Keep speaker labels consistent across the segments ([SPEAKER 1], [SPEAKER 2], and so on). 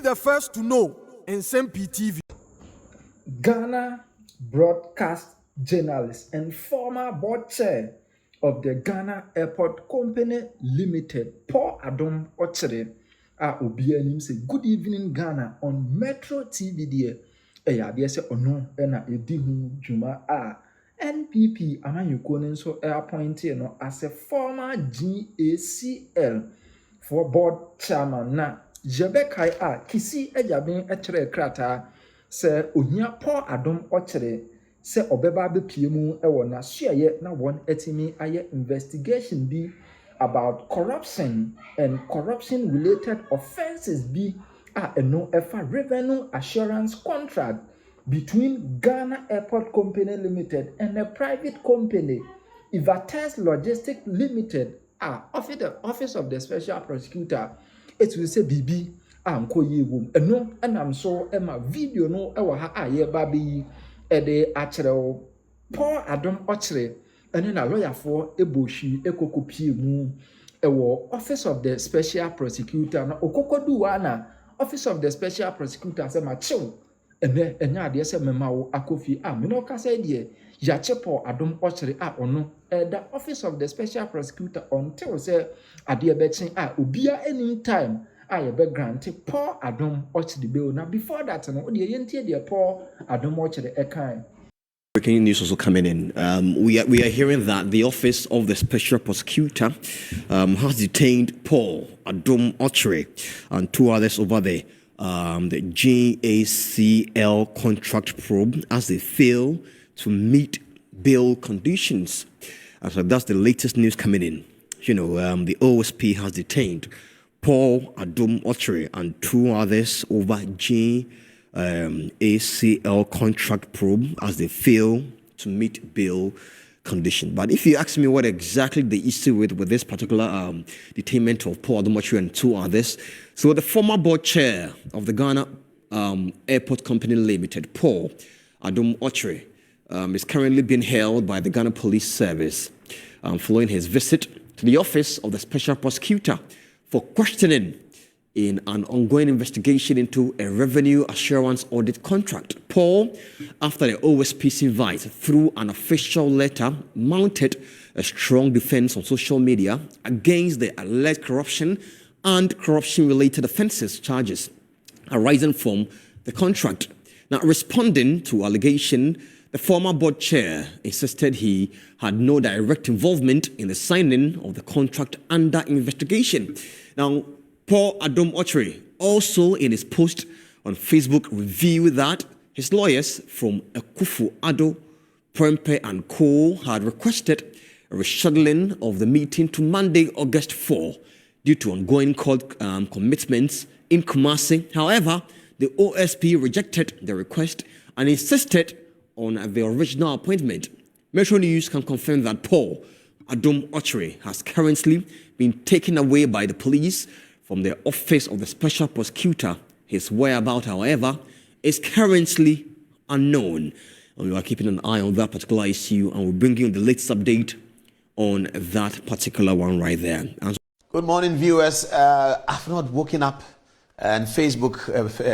[SPEAKER 1] the first to know Nsem-Pii TV.
[SPEAKER 2] Ghana broadcast journalist and former board chair of the Ghana Airport Company Limited, Paul Adom Otchere, obianim say good evening Ghana on Metro TV there. They say ono na edi hu juma NPP amanyuko nso appointed no as a former GACL for board chairman na Jebekai kisi ejaben echere krata se ohia Paul Adom Otchere se obeba be piemu ewo na suaye na won etimi aye investigation bi about corruption and corruption related offenses bi eno efa revenue assurance contract between Ghana Airport Company Limited and a private company, Ivates Logistics Limited, Office of the Special Prosecutor. It will say BB anko ye wom eno enam so ema video no ewa ha aye babi ede Otchere Paul Adom Otchere ene na lawyer for eboshi ekokopie mu ewo Office of the Special Prosecutor na okokodu na Office of the Special Prosecutor say ma chill enya ade say mema wo akofi me no ka say de ya Paul Adom Otchere ono the Office of the Special Prosecutor until say ade be chen obia anytime I be granted Paul Adom Otchere bill. Now before that, no, the yentie the Paul Adom Otchere ekan.
[SPEAKER 3] Breaking news also coming in. We are hearing that the Office of the Special Prosecutor has detained Paul Adom Otchere and two others over the GACL contract probe as they fail to meet bail conditions. So that's the latest news coming in. You know, the OSP has detained Paul Adom Otchere and two others over GACL contract probe as they fail to meet bail condition. But if you ask me what exactly the issue with this particular detainment of Paul Adom Otchere and two others, so the former board chair of the Ghana Airport Company Limited, Paul Adom Otchere, is currently being held by the Ghana Police Service following his visit to the Office of the Special Prosecutor for questioning in an ongoing investigation into a revenue assurance audit contract. Paul, after the OSP's invite through an official letter, mounted a strong defense on social media against the alleged corruption and corruption-related offenses charges arising from the contract. Now, responding to allegation, the former board chair insisted he had no direct involvement in the signing of the contract under investigation. Now, Paul Adom Otchere also in his post on Facebook revealed that his lawyers from Akufo-Addo, Prempeh and Co. had requested a rescheduling of the meeting to Monday, August 4 due to ongoing court commitments in Kumasi. However, the OSP rejected the request and insisted on the original appointment. Metro News can confirm that Paul Adom Otchere has currently been taken away by the police from the Office of the Special Prosecutor. His whereabouts, however, is currently unknown. And we are keeping an eye on that particular issue and we'll bring you the latest update on that particular one right there.
[SPEAKER 4] Good morning, viewers. I've not woken up, and Facebook,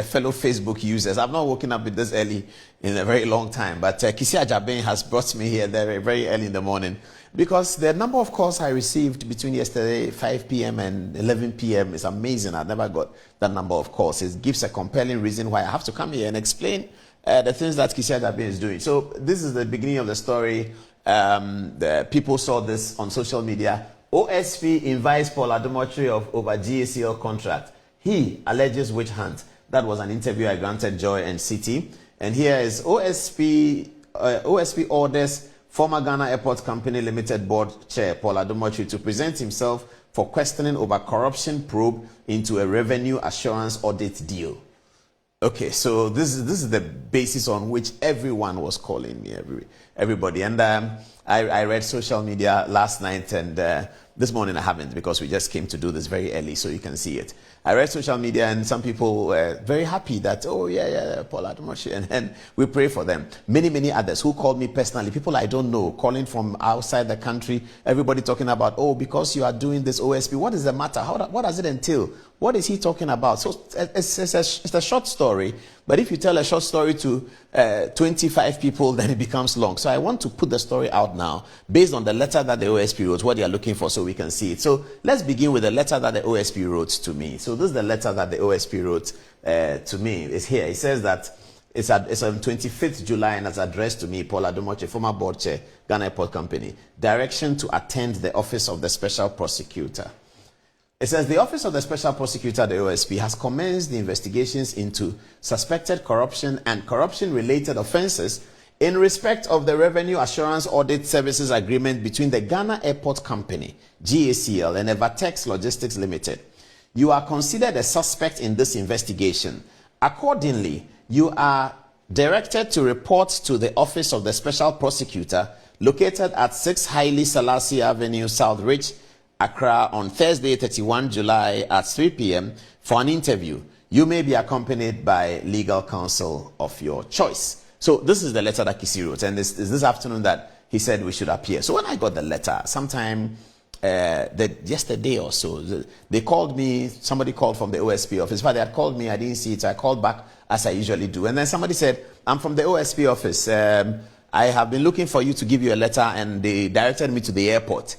[SPEAKER 4] fellow Facebook users, I've not woken up with this early in a very long time. But Kisi Ajaben has brought me here very early in the morning because the number of calls I received between yesterday 5 p.m. and 11 p.m. is amazing. I've never got that number of calls. It gives a compelling reason why I have to come here and explain the things that Kisi Ajaben is doing. So this is the beginning of the story. The people saw this on social media. OSP invites Paul Adom Otchere of over GACL contract. He alleges witch hunt. That was an interview I granted Joy and City. And here is OSP orders former Ghana Airport Company Limited board chair Paul Adom Otchere to present himself for questioning over corruption probe into a revenue assurance audit deal. Okay, so this is the basis on which everyone was calling me, everybody. And I read social media last night, and This morning I haven't, because we just came to do this very early so you can see it. I read social media and some people were very happy that, oh yeah, Paul Adom, and we pray for them. Many others who called me personally, people I don't know, calling from outside the country, everybody talking about, oh, because you are doing this OSP, what is the matter? What does it entail? What is he talking about? So it's a short story, but if you tell a short story to 25 people, then it becomes long. So I want to put the story out now based on the letter that the OSP wrote, what they are looking for, so we can see it. So let's begin with the letter that the OSP wrote to me. So this is the letter that the OSP wrote to me. It's here. It says that it's on 25th July and it's addressed to me, Paul Adom, former board chair, Ghana Airport Company. Direction to attend the office of the special prosecutor. It says the Office of the Special Prosecutor, the OSP, has commenced the investigations into suspected corruption and corruption-related offences in respect of the Revenue Assurance Audit Services Agreement between the Ghana Airport Company, GACL, and Evertex Logistics Limited. You are considered a suspect in this investigation. Accordingly, you are directed to report to the Office of the Special Prosecutor, located at 6 Haile Selassie Avenue, South Ridge, Accra, on Thursday, 31 July at 3 p.m. for an interview. You may be accompanied by legal counsel of your choice. So this is the letter that Kisi wrote, and this afternoon that he said we should appear. So when I got the letter, sometime yesterday or so, they called me. Somebody called from the OSP office. But they had called me, I didn't see it, so I called back as I usually do. And then somebody said, I'm from the OSP office. I have been looking for you to give you a letter, and they directed me to the airport.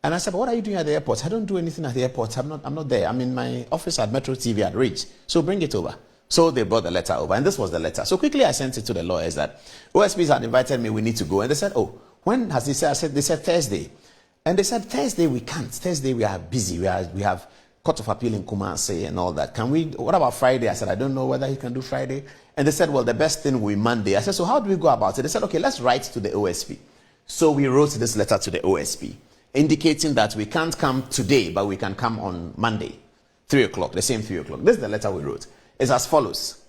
[SPEAKER 4] And I said, but what are you doing at the airport? I don't do anything at the airport. I'm not there. I'm in my office at Metro TV at Ridge. So bring it over. So they brought the letter over, and this was the letter. So quickly I sent it to the lawyers that OSPs had invited me, we need to go. And they said, oh, when has he said? They said Thursday. And they said, Thursday we can't. Thursday we are busy. We have Court of Appeal in Kumasi and all that. What about Friday? I said, I don't know whether he can do Friday. And they said, well, the best thing will be Monday. I said, so how do we go about it? They said, okay, let's write to the OSP. So we wrote this letter to the OSP, indicating that we can't come today, but we can come on Monday, 3 o'clock, the same 3 o'clock. This is the letter we wrote. It's as follows.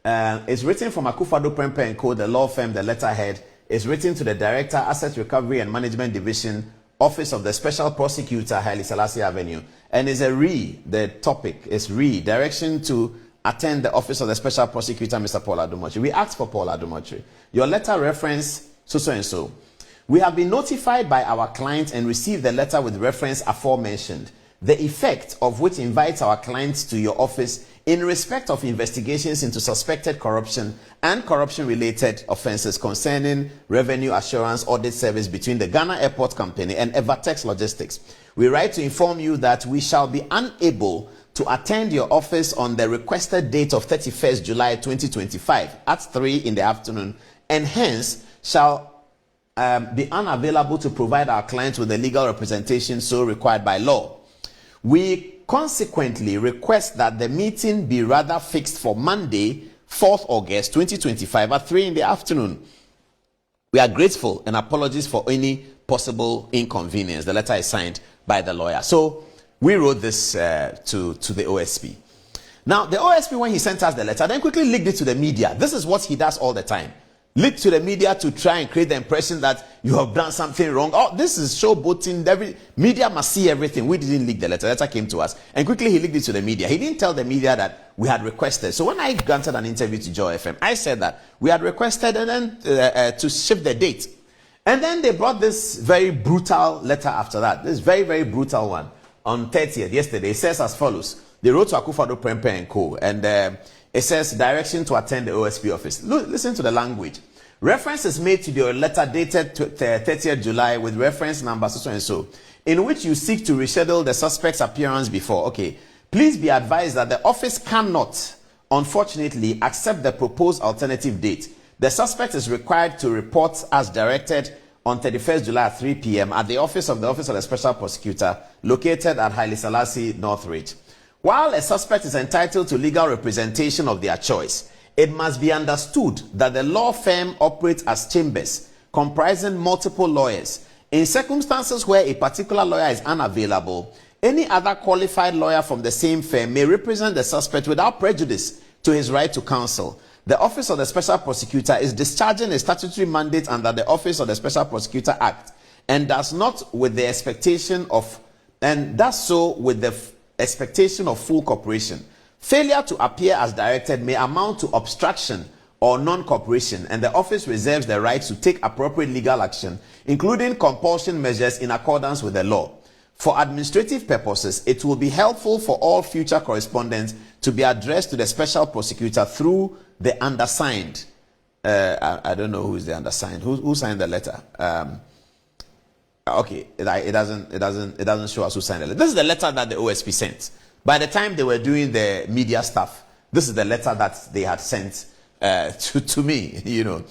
[SPEAKER 4] It's written from Akufo-Addo Prempeh & Co., the law firm, the letterhead. It's written to the Director, Asset Recovery and Management Division, Office of the Special Prosecutor, Haile Selassie Avenue. And it's the topic is direction to attend the Office of the Special Prosecutor, Mr. Paul Adom. We asked for Paul Adom. Your letter reference so and so. We have been notified by our client and received the letter with reference aforementioned, the effect of which invites our clients to your office in respect of investigations into suspected corruption and corruption-related offences concerning Revenue Assurance Audit Service between the Ghana Airport Company and Evertex Logistics. We write to inform you that we shall be unable to attend your office on the requested date of 31st July 2025 at 3 in the afternoon, and hence shall be unavailable to provide our clients with the legal representation so required by law. We consequently request that the meeting be rather fixed for Monday, 4th August 2025 at 3 in the afternoon. We are grateful and apologies for any possible inconvenience. The letter is signed by the lawyer. So we wrote this to the OSP. Now, the OSP, when he sent us the letter, then quickly leaked it to the media. This is what he does all the time. Leak to the media to try and create the impression that you have done something wrong. Oh, this is showboating. Every media must see everything. We didn't leak the letter. The letter came to us. And quickly he leaked it to the media. He didn't tell the media that we had requested. So when I granted an interview to Joy FM, I said that we had requested and then to shift the date. And then they brought this very brutal letter after that. This very, very brutal one on 30th, yesterday. It says as follows. They wrote to Akufo-Addo Prempeh & Co. And it says direction to attend the OSP office. Listen to the language. Reference is made to your letter dated 30th July with reference number so and so, in which you seek to reschedule the suspect's appearance before. Okay. Please be advised that the office cannot, unfortunately, accept the proposed alternative date. The suspect is required to report as directed on 31st July at 3 p.m. at the office of the Special Prosecutor located at Haile Selassie, Northridge. While a suspect is entitled to legal representation of their choice, it must be understood that the law firm operates as chambers comprising multiple lawyers. In circumstances where a particular lawyer is unavailable, any other qualified lawyer from the same firm may represent the suspect without prejudice to his right to counsel. The Office of the Special Prosecutor is discharging a statutory mandate under the Office of the Special Prosecutor Act and does so with the expectation of full cooperation. Failure to appear as directed may amount to obstruction or non-cooperation, and the office reserves the right to take appropriate legal action, including compulsion measures in accordance with the law. For administrative purposes, it will be helpful for all future correspondence to be addressed to the special prosecutor through the undersigned. I don't know who is the undersigned. Who signed the letter? Okay, it doesn't show us who signed the letter. This is the letter that the OSP sent. By the time they were doing the media stuff, this is the letter that they had sent to me, you know.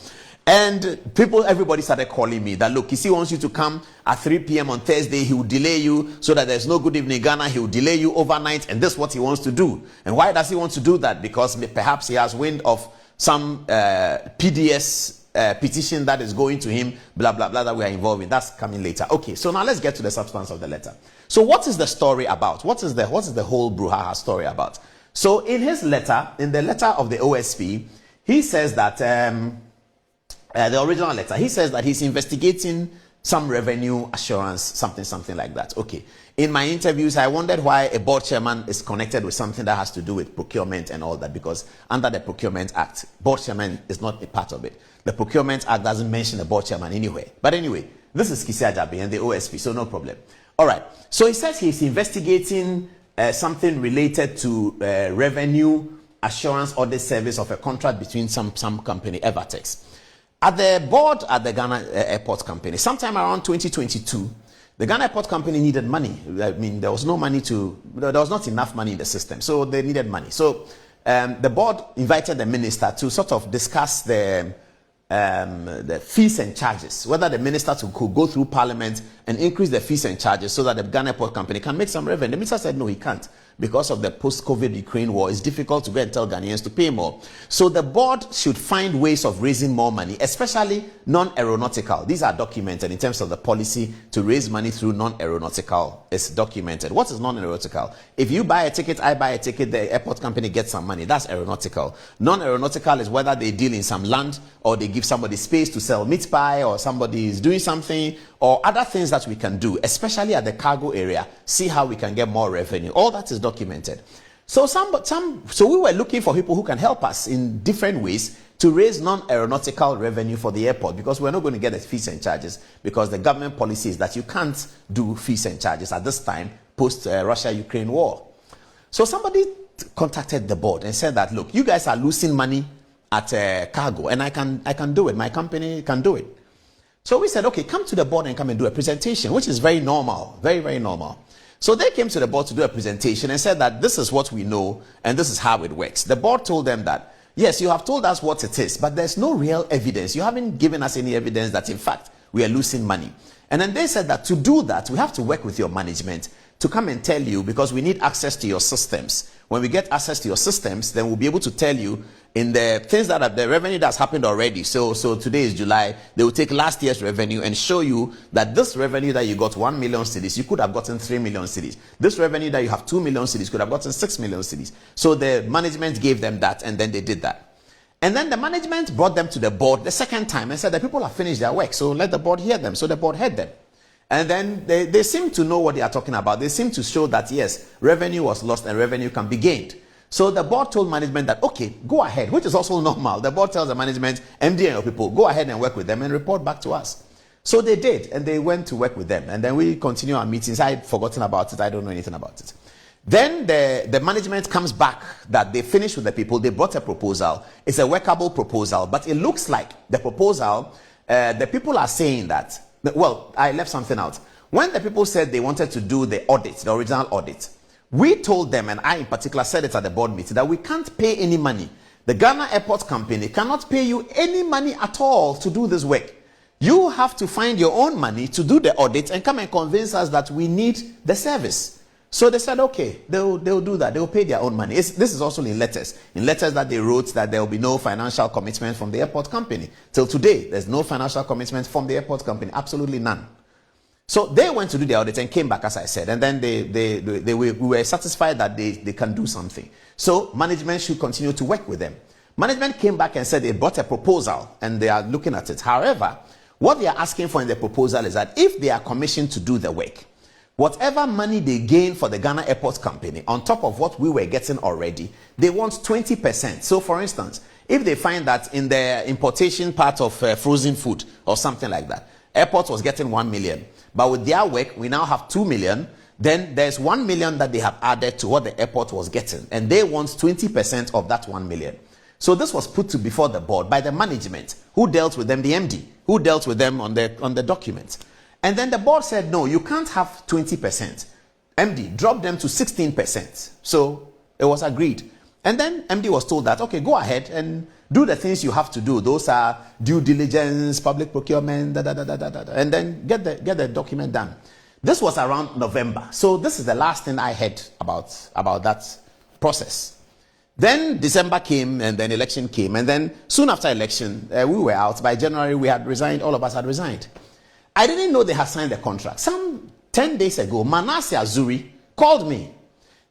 [SPEAKER 4] And everybody started calling me that, look, Kisi wants you to come at 3 p.m. on Thursday. He will delay you so that there's no Good Evening Ghana. He will delay you overnight, and this is what he wants to do. And why does he want to do that? Because perhaps he has wind of some PDS petition that is going to him, blah, blah, blah, that we are involved in. That's coming later. Okay, so now let's get to the substance of the letter. So what is the story about? What is the whole brouhaha story about? So in his letter, in the letter of the OSP, he says that... the original letter, he says that he's investigating some revenue assurance, something like that. Okay. In my interviews, I wondered why a board chairman is connected with something that has to do with procurement and all that, because under the Procurement Act, board chairman is not a part of it. The Procurement Act doesn't mention a board chairman anywhere. But anyway, this is Kisi Ajabe and the OSP, so no problem. All right. So he says he's investigating something related to revenue assurance audit service of a contract between some company, Evertex. At the board at the Ghana Airport Company, sometime around 2022, the Ghana Airport Company needed money. I mean, there was not enough money in the system, so they needed money. So the board invited the minister to sort of discuss the fees and charges, whether the minister could go through parliament and increase the fees and charges so that the Ghana Airport Company can make some revenue. The minister said no, he can't. Because of the post-COVID Ukraine war, it's difficult to go and tell Ghanaians to pay more. So the board should find ways of raising more money, especially non-aeronautical. These are documented in terms of the policy to raise money through non-aeronautical. It's documented. What is non-aeronautical? If you buy a ticket, I buy a ticket, the airport company gets some money. That's aeronautical. Non-aeronautical is whether they deal in some land or they give somebody space to sell meat pie, or somebody is doing something, or other things that we can do, especially at the cargo area. See how we can get more revenue. All that is documented. So we were looking for people who can help us in different ways to raise non-aeronautical revenue for the airport, because we're not going to get the fees and charges, because the government policy is that you can't do fees and charges at this time post Russia-Ukraine war. So somebody contacted the board and said that, look, you guys are losing money at cargo, and I can do it. My company can do it. So we said, okay, come to the board and come and do a presentation, which is very normal, very, very normal. So they came to the board to do a presentation and said that this is what we know and this is how it works. The board told them that, yes, you have told us what it is, but there's no real evidence. You haven't given us any evidence that, in fact, we are losing money. And then they said that to do that, we have to work with your management to come and tell you, because we need access to your systems. When we get access to your systems, then we'll be able to tell you in the things that are the revenue that's happened already. So today is July. They will take last year's revenue and show you that this revenue that you got 1 million cedis, you could have gotten 3 million cedis. This revenue that you have 2 million cedis could have gotten 6 million cedis. So the management gave them that, and then they did that. And then the management brought them to the board the second time and said the people have finished their work, so let the board hear them. So the board heard them. And then they seem to know what they are talking about. They seem to show that, yes, revenue was lost and revenue can be gained. So the board told management that, okay, go ahead, which is also normal. The board tells the management, MD and your people, go ahead and work with them and report back to us. So they did, and they went to work with them. And then we continue our meetings. I had forgotten about it. I don't know anything about it. Then the management comes back that they finished with the people. They brought a proposal. It's a workable proposal, but it looks like the proposal, the people are saying that, well, I left something out. When the people said they wanted to do the audit, the original audit, we told them, and I in particular said it at the board meeting, that we can't pay any money. The Ghana Airport Company cannot pay you any money at all to do this work. You have to find your own money to do the audit and come and convince us that we need the service. So they said, okay, they'll do that. They'll pay their own money. This is also in letters. In letters that they wrote that there will be no financial commitment from the airport company. Till today, there's no financial commitment from the airport company. Absolutely none. So they went to do the audit and came back, as I said. And then we were satisfied that they can do something. So management should continue to work with them. Management came back and said they brought a proposal and they are looking at it. However, What they are asking for in the proposal is that if they are commissioned to do the work, whatever money they gain for the Ghana Airport Company, on top of what we were getting already, they want 20%. So for instance, if they find that in the importation part of frozen food or something like that, airport was getting 1 million, but with their work, we now have 2 million, then there's 1 million that they have added to what the airport was getting, and they want 20% of that 1 million. So this was put to before the board by the management, who dealt with them, the MD, who dealt with them on the documents. And then the board said, no, you can't have 20%. MD dropped them to 16%. So it was agreed. And then MD was told that, okay, go ahead and do the things you have to do. Those are due diligence, public procurement, and then get the document done. This was around November. So this is the last thing I heard about that process. Then December came, and then election came. And then soon after election, we were out. By January, we had resigned. All of us had resigned. I didn't know they had signed the contract. Some 10 days ago, Manasseh Azuri called me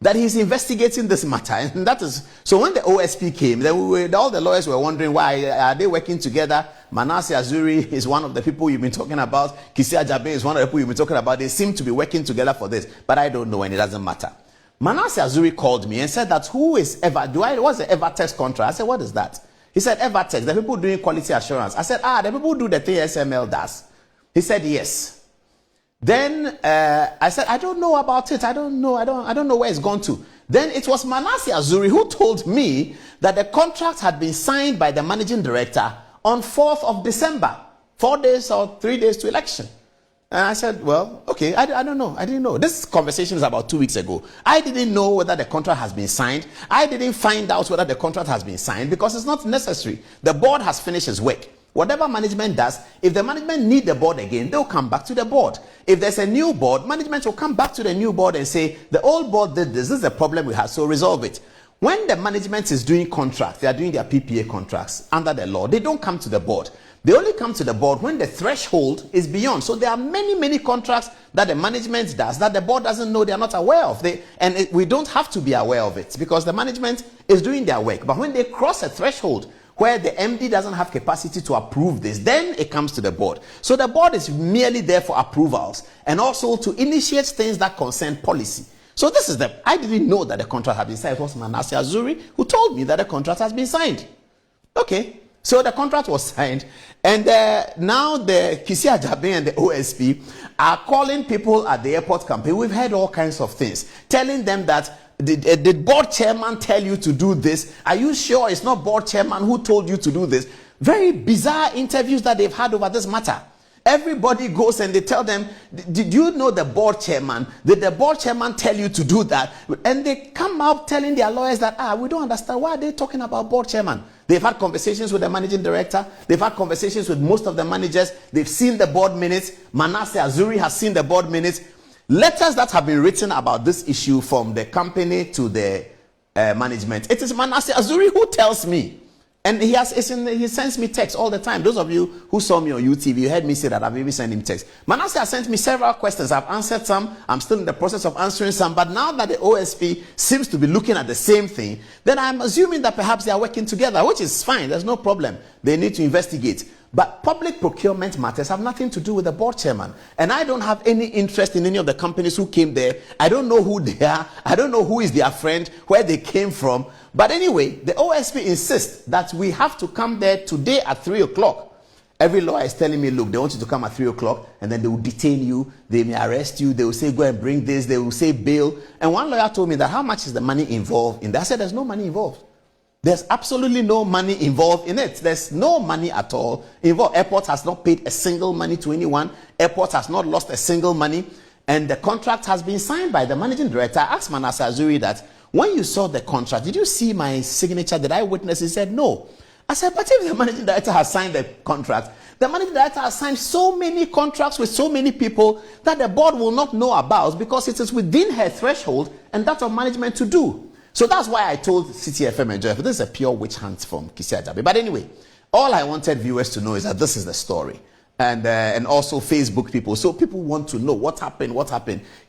[SPEAKER 4] that he's investigating this matter. And that is, so when the OSP came, then all the lawyers were wondering, why are they working together? Manasseh Azuri is one of the people you've been talking about. Kisia Jabe is one of the people you've been talking about. They seem to be working together for this, but I don't know, and it doesn't matter. Manasseh Azuri called me and said that what's the Evertex contract? I said, what is that? He said, Evertex, the people doing quality assurance. I said, the people who do the thing SML does. He said, yes. Then I said, I don't know about it. I don't know where it's gone to. Then it was Manasseh Azuri who told me that the contract had been signed by the managing director on 4th of December, 4 days or 3 days to election. And I said, well, okay, I don't know. I didn't know. This conversation is about 2 weeks ago. I didn't know whether the contract has been signed. I didn't find out whether the contract has been signed because it's not necessary. The board has finished its work. Whatever management does, if the management need the board again, they'll come back to the board. If there's a new board, management will come back to the new board and say, the old board did this. This is the problem we have, so resolve it. When the management is doing contracts, they are doing their PPA contracts under the law, they don't come to the board. They only come to the board when the threshold is beyond. So there are many contracts that the management does that the board doesn't know, they are not aware of. We don't have to be aware of it because the management is doing their work. But when they cross a threshold where the MD doesn't have capacity to approve this, then it comes to the board. So the board is merely there for approvals and also to initiate things that concern policy. So this is I didn't know that the contract had been signed. It was Manasseh Azuri who told me that the contract has been signed. Okay. So the contract was signed, and now the Kisia Jabe and the OSP are calling people at the airport company. We've heard all kinds of things, telling them that did board chairman tell you to do this? Are you sure it's not board chairman who told you to do this? Very bizarre interviews that they've had over this matter. Everybody goes and they tell them, did you know the board chairman? Did the board chairman tell you to do that? And they come out telling their lawyers that, we don't understand. Why are they talking about board chairman? They've had conversations with the managing director. They've had conversations with most of the managers. They've seen the board minutes. Manasseh Azuri has seen the board minutes. Letters that have been written about this issue from the company to the management. It is Manasseh Azuri who tells me. And he sends me texts all the time. Those of you who saw me on YouTube, you heard me say that I've even sent him texts. Manasseh has sent me several questions. I've answered some. I'm still in the process of answering some. But now that the OSP seems to be looking at the same thing, then I'm assuming that perhaps they are working together, which is fine. There's no problem. They need to investigate. But public procurement matters have nothing to do with the board chairman. And I don't have any interest in any of the companies who came there. I don't know who they are. I don't know who is their friend, where they came from. But anyway, the OSP insists that we have to come there today at 3 o'clock. Every lawyer is telling me, look, they want you to come at 3 o'clock and then they will detain you. They may arrest you. They will say, go and bring this. They will say bail. And one lawyer told me that how much is the money involved in that? I said, there's no money involved. There's absolutely no money involved in it. There's no money at all involved. Airport has not paid a single money to anyone. Airport has not lost a single money. And the contract has been signed by the managing director. I asked Manasseh Azuri that, when you saw the contract, did you see my signature? Did I witness? He said, no. I said, but if the managing director has signed the contract, the managing director has signed so many contracts with so many people that the board will not know about because it is within her threshold and that of management to do. So that's why I told CTFM and Joy, this is a pure witch hunt from Kisia Jabe. But anyway, all I wanted viewers to know is that this is the story. And also Facebook people. So people want to know what happened.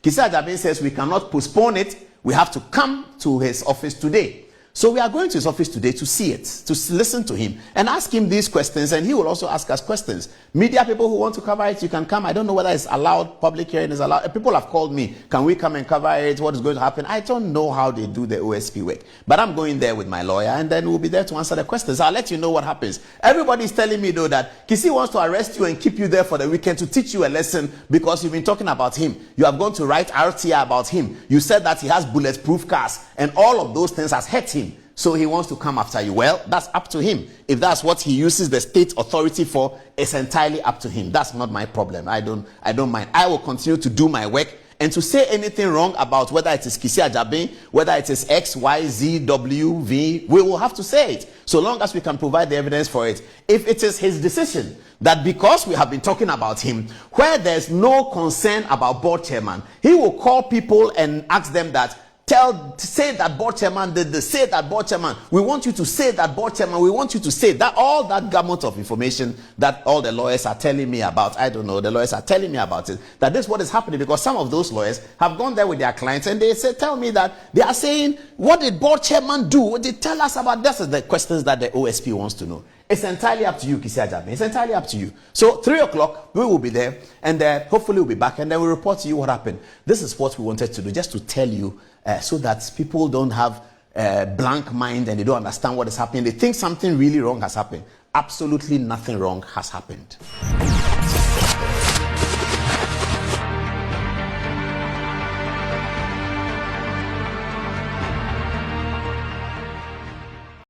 [SPEAKER 4] Kisia Jabe says we cannot postpone it. We have to come to his office today. So we are going to his office today to see it, to listen to him and ask him these questions, and he will also ask us questions. Media people who want to cover it, you can come. I don't know whether it's allowed, public hearing is allowed. People have called me, can we come and cover it? What is going to happen? I don't know how they do the OSP work, but I'm going there with my lawyer, and then we'll be there to answer the questions. I'll let you know what happens. Everybody is telling me though that Kisi wants to arrest you and keep you there for the weekend to teach you a lesson because you've been talking about him. You have gone to write RTI about him. You said that he has bulletproof cars, and all of those things has hurt him. So he wants to come after you. Well, that's up to him. If that's what he uses the state authority for, it's entirely up to him. That's not my problem. I don't mind. I will continue to do my work, and to say anything wrong about whether it is Kisi Ajabin, whether it is X, Y, Z, W, V, we will have to say it, so long as we can provide the evidence for it. If it is his decision that because we have been talking about him, where there's no concern about board chairman, he will call people and ask them that, say that board chairman did this, say that board chairman, we want you to say that board chairman, we want you to say that, all that gamut of information that all the lawyers are telling me about. I don't know, the lawyers are telling me about it, that this is what is happening, because some of those lawyers have gone there with their clients and they tell me that they are saying, what did board chairman do? What did they tell us about this? Is the questions that the OSP wants to know. It's entirely up to you, Kisi Ajabin. It's entirely up to you. So 3 o'clock, we will be there, and hopefully we'll be back, and then we'll report to you what happened. This is what we wanted to do, just to tell you, so that people don't have a blank mind and they don't understand what is happening. They think something really wrong has happened. Absolutely nothing wrong has happened.